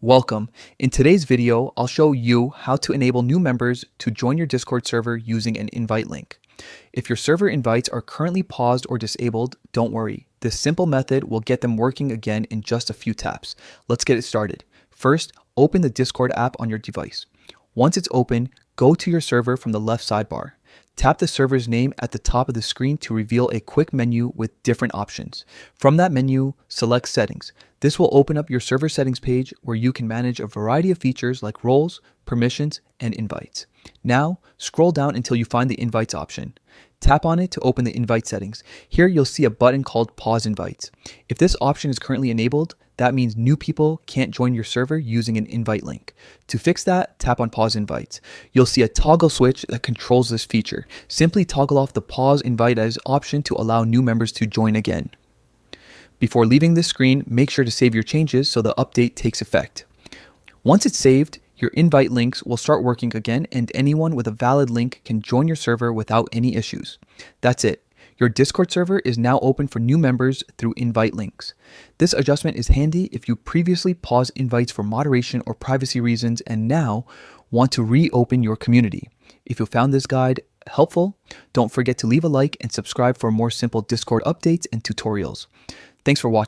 Welcome. In today's video, I'll show you how to enable new members to join your Discord server using an invite link. If your server invites are currently paused or disabled, don't worry. This simple method will get them working again in just a few taps. Let's get it started. First, open the Discord app on your device. Once it's open, go to your server from the left sidebar. Tap the server's name at the top of the screen to reveal a quick menu with different options. From that menu, select Settings. This will open up your server settings page where you can manage a variety of features like roles, permissions, and invites. Now, scroll down until you find the Invites option. Tap on it to open the invite settings. Here you'll see a button called Pause Invites. If this option is currently enabled, that means new people can't join your server using an invite link. To fix that, tap on Pause Invites. You'll see a toggle switch that controls this feature. Simply toggle off the Pause Invite as option to allow new members to join again. Before leaving this screen, make sure to save your changes so the update takes effect. Once it's saved, your invite links will start working again and anyone with a valid link can join your server without any issues. That's it. Your Discord server is now open for new members through invite links. This adjustment is handy if you previously paused invites for moderation or privacy reasons and now want to reopen your community. If you found this guide helpful, don't forget to leave a like and subscribe for more simple Discord updates and tutorials. Thanks for watching.